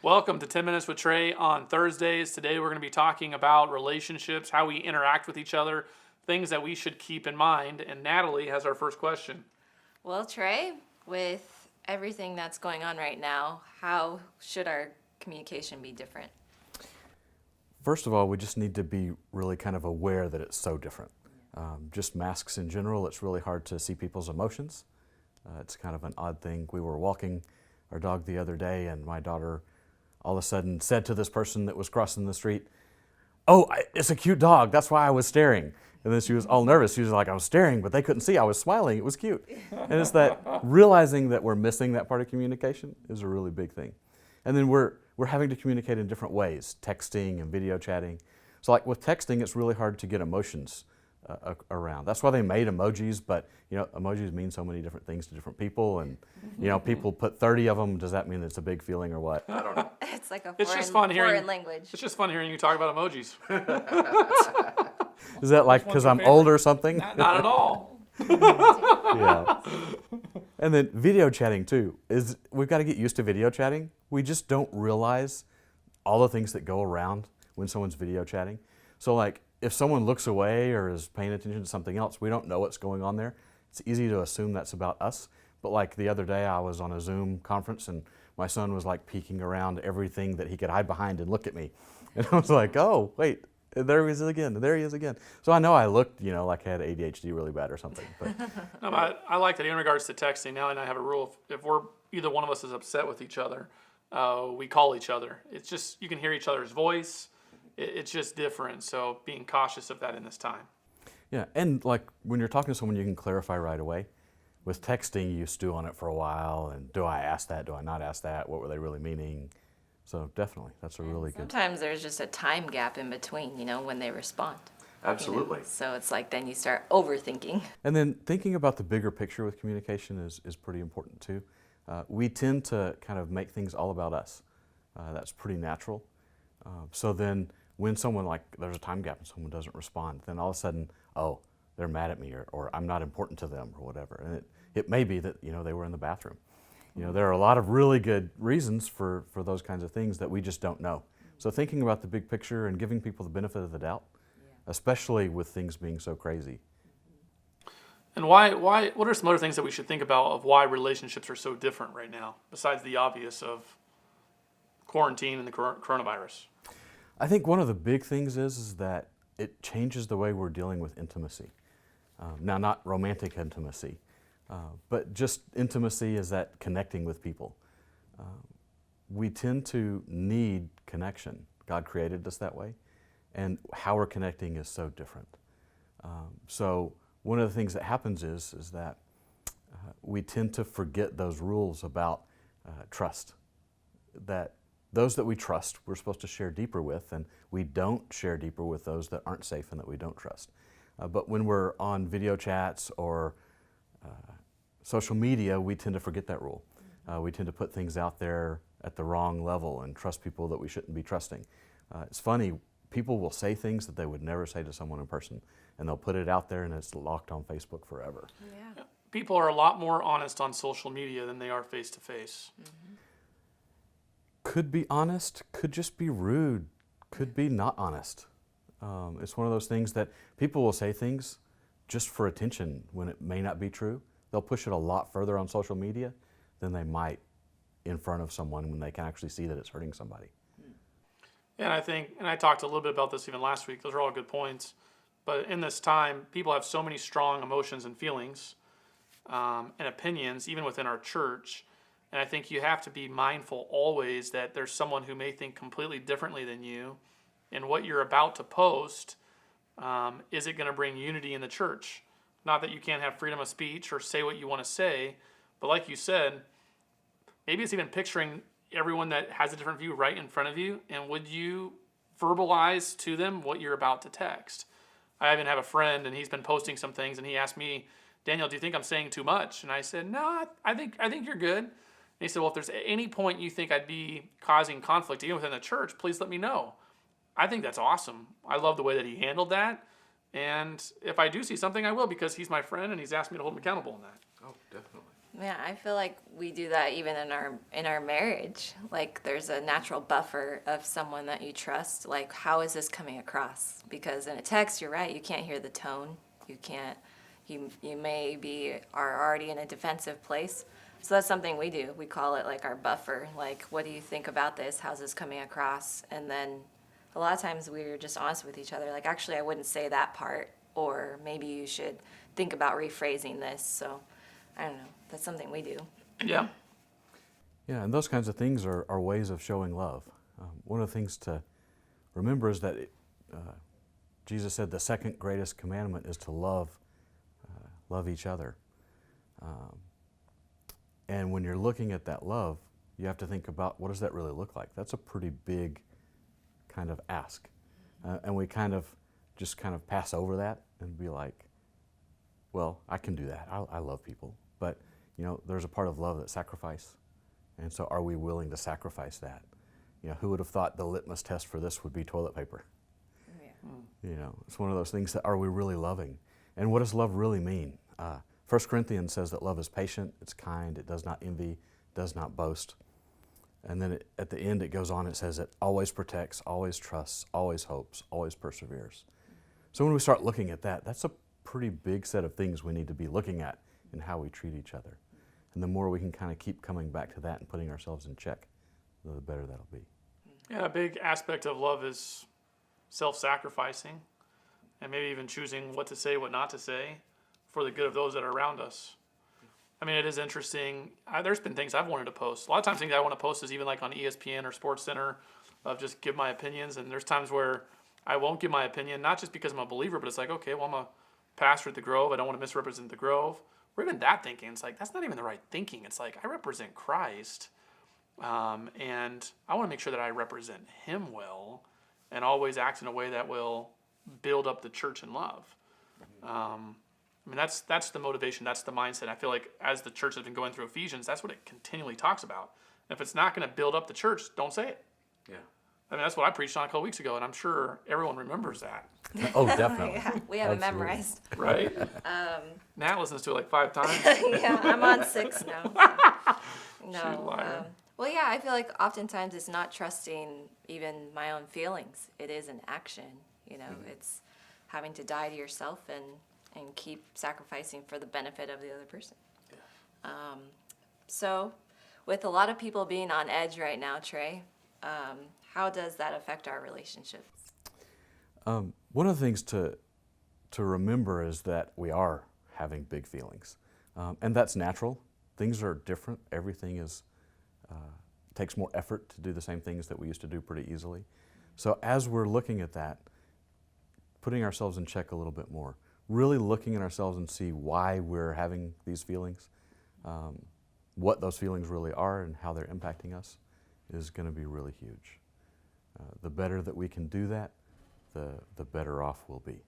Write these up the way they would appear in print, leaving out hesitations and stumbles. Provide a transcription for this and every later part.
Welcome to 10 Minutes with Trey on Thursdays. Today we're going to be talking about relationships, how we interact with each other, things that we should keep in mind. And Natalie has our first question. Well, Trey, with everything that's going on right now, how should our communication be different? First of all, we just need to be really kind of aware that it's so different. Just masks in general, it's really hard to see people's emotions. It's kind of an odd thing. We were walking our dog the other day, and my daughter all of a sudden said to this person that was crossing the street, "Oh, it's a cute dog, that's why I was staring." And then she was all nervous. She was like, "I was staring, but they couldn't see I was smiling. It was cute." And it's that realizing that we're missing that part of communication is a really big thing. And then we're having to communicate in different ways, texting and video chatting. So like with texting, it's really hard to get emotions around. That's why they made emojis, but emojis mean so many different things to different people, and people put 30 of them. Does that mean it's a big feeling or what? I don't know. It's like a foreign language. It's just fun hearing you talk about emojis. Is that like because I'm old or something? Not at all. Yeah. And then video chatting too, we've got to get used to video chatting. We just don't realize all the things that go around when someone's video chatting. So like if someone looks away or is paying attention to something else, we don't know what's going on there. It's easy to assume that's about us. But like the other day I was on a Zoom conference and my son was like peeking around everything that he could hide behind and look at me. And I was like, oh, wait, there he is again. There he is again. So I know I looked, like I had ADHD really bad or something. But No, I like that in regards to texting. Now and I have a rule. If we're either one of us is upset with each other, we call each other. It's just, you can hear each other's voice. It's just different. So being cautious of that in this time. yeah, and like when you're talking to someone, you can clarify right away. With texting, you stew on it for a while, and do I ask that? Do I not ask that? What were they really meaning? So definitely, that's a really good. Sometimes there's just a time gap in between, when they respond. Absolutely. So it's like then you start overthinking. And then thinking about the bigger picture with communication is pretty important too. We tend to kind of make things all about us. That's pretty natural. So then when someone, like there's a time gap and someone doesn't respond, then all of a sudden, oh, they're mad at me or I'm not important to them or whatever. And it may be that, they were in the bathroom. There are a lot of really good reasons for those kinds of things that we just don't know. So thinking about the big picture and giving people the benefit of the doubt, especially with things being so crazy. And what are some other things that we should think about of why relationships are so different right now, besides the obvious of quarantine and the coronavirus? I think one of the big things is that it changes the way we're dealing with intimacy. Now, not romantic intimacy, but just intimacy is that connecting with people. We tend to need connection. God created us that way, and how we're connecting is so different. So one of the things that happens is that we tend to forget those rules about trust, that those that we trust, we're supposed to share deeper with, and we don't share deeper with those that aren't safe and that we don't trust. But when we're on video chats or social media, we tend to forget that rule. We tend to put things out there at the wrong level and trust people that we shouldn't be trusting. It's funny, people will say things that they would never say to someone in person, and they'll put it out there and it's locked on Facebook forever. Yeah. People are a lot more honest on social media than they are face to face. Could be honest, could just be rude, could be not honest. It's one of those things that people will say things just for attention when it may not be true. They'll push it a lot further on social media than they might in front of someone when they can actually see that it's hurting somebody. And I talked a little bit about this even last week. Those are all good points. But in this time, people have so many strong emotions and feelings and opinions, even within our church. And I think you have to be mindful always that there's someone who may think completely differently than you. And what you're about to post, is it going to bring unity in the church? Not that you can't have freedom of speech or say what you want to say, but like you said, maybe it's even picturing everyone that has a different view right in front of you, and would you verbalize to them what you're about to text? I even have a friend, and he's been posting some things, and he asked me, "Daniel, do you think I'm saying too much?" And I said, "No, I think you're good." And he said, "Well, if there's any point you think I'd be causing conflict, even within the church, please let me know." I think that's awesome. I love the way that he handled that. And if I do see something, I will, because he's my friend and he's asked me to hold him accountable on that. Oh, definitely. Yeah, I feel like we do that even in our marriage. Like there's a natural buffer of someone that you trust. Like how is this coming across? Because in a text, you're right, you can't hear the tone. You can't you maybe are already in a defensive place. So that's something we do. We call it like our buffer. Like what do you think about this? How's this coming across? And then a lot of times we're just honest with each other. Like actually I wouldn't say that part, or maybe you should think about rephrasing this. So I don't know. That's something we do. Yeah. Yeah, and those kinds of things are ways of showing love. One of the things to remember is that Jesus said the second greatest commandment is to love each other. And when you're looking at that love, you have to think about what does that really look like? That's a pretty big kind of ask. And we kind of pass over that and be like, well, I can do that. I love people. But, there's a part of love that's sacrifice. And so are we willing to sacrifice that? Who would have thought the litmus test for this would be toilet paper? Yeah. It's one of those things that are we really loving? And what does love really mean? 1 Corinthians says that love is patient, it's kind, it does not envy, does not boast. And then at the end it goes on, it says it always protects, always trusts, always hopes, always perseveres. So when we start looking at that, that's a pretty big set of things we need to be looking at in how we treat each other. And the more we can kind of keep coming back to that and putting ourselves in check, the better that'll be. Yeah, a big aspect of love is self-sacrificing, and maybe even choosing what to say, what not to say, for the good of those that are around us. I mean, it is interesting. There's been things I've wanted to post. A lot of times things I want to post is even like on ESPN or SportsCenter, of just give my opinions. And there's times where I won't give my opinion, not just because I'm a believer, but it's like, okay, well, I'm a pastor at the Grove. I don't want to misrepresent the Grove. Or even that thinking, it's like, that's not even the right thinking. It's like, I represent Christ, and I want to make sure that I represent him well and always act in a way that will build up the church in love. I mean, that's the motivation. That's the mindset. I feel like as the church has been going through Ephesians, that's what it continually talks about. And if it's not going to build up the church, don't say it. Yeah. I mean, that's what I preached on a couple weeks ago, and I'm sure everyone remembers that. Oh, definitely. Yeah, we have it Absolutely. memorized. Right? Nat listens to it like 5 times. Yeah, I'm on 6 now. So. She's a liar. Well, yeah, I feel like oftentimes it's not trusting even my own feelings. It is an action. It's having to die to yourself and keep sacrificing for the benefit of the other person. Yeah. So, with a lot of people being on edge right now, Trey, how does that affect our relationships? One of the things to remember is that we are having big feelings, and that's natural. Things are different. Everything takes more effort to do the same things that we used to do pretty easily. So as we're looking at that, putting ourselves in check a little bit more, really looking at ourselves and see why we're having these feelings, what those feelings really are and how they're impacting us is going to be really huge. The better that we can do that, the better off we'll be.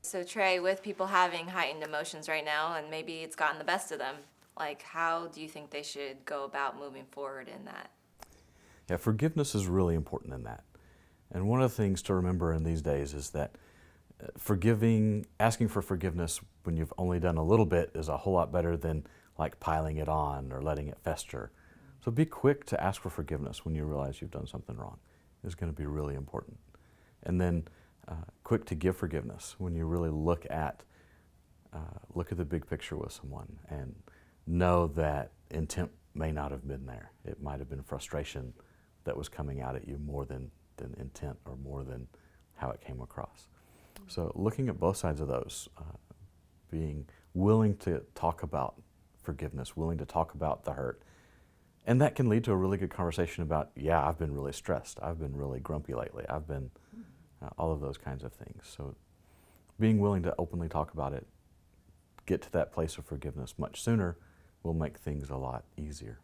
So Trey, with people having heightened emotions right now, and maybe it's gotten the best of them, like how do you think they should go about moving forward in that? Yeah, forgiveness is really important in that. And one of the things to remember in these days is that asking for forgiveness when you've only done a little bit is a whole lot better than like piling it on or letting it fester. So be quick to ask for forgiveness when you realize you've done something wrong. It's going to be really important. And then quick to give forgiveness when you really look at the big picture with someone and know that intent may not have been there. It might have been frustration that was coming out at you more than intent or more than how it came across. So looking at both sides of those, being willing to talk about forgiveness, willing to talk about the hurt. And that can lead to a really good conversation about, yeah, I've been really stressed. I've been really grumpy lately. I've been all of those kinds of things. So being willing to openly talk about it, get to that place of forgiveness much sooner will make things a lot easier.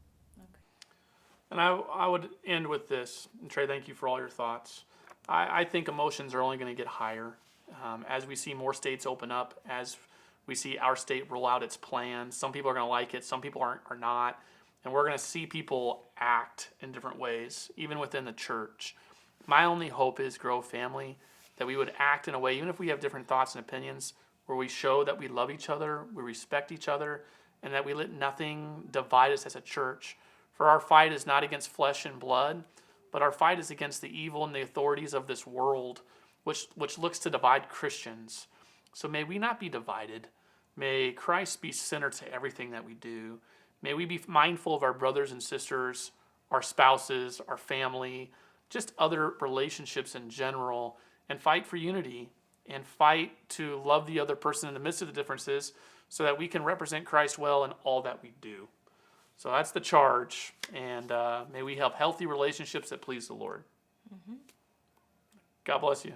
And I would end with this. And Trey, thank you for all your thoughts. I think emotions are only going to get higher as we see more states open up, as we see our state roll out its plan. Some people are going to like it, some people are not. And we're going to see people act in different ways, even within the church. My only hope is, Grow Family, that we would act in a way, even if we have different thoughts and opinions, where we show that we love each other, we respect each other, and that we let nothing divide us as a church. For our fight is not against flesh and blood, but our fight is against the evil and the authorities of this world, which looks to divide Christians. So may we not be divided. May Christ be center to everything that we do. May we be mindful of our brothers and sisters, our spouses, our family, just other relationships in general, and fight for unity and fight to love the other person in the midst of the differences so that we can represent Christ well in all that we do. So that's the charge, and may we have healthy relationships that please the Lord. God bless you.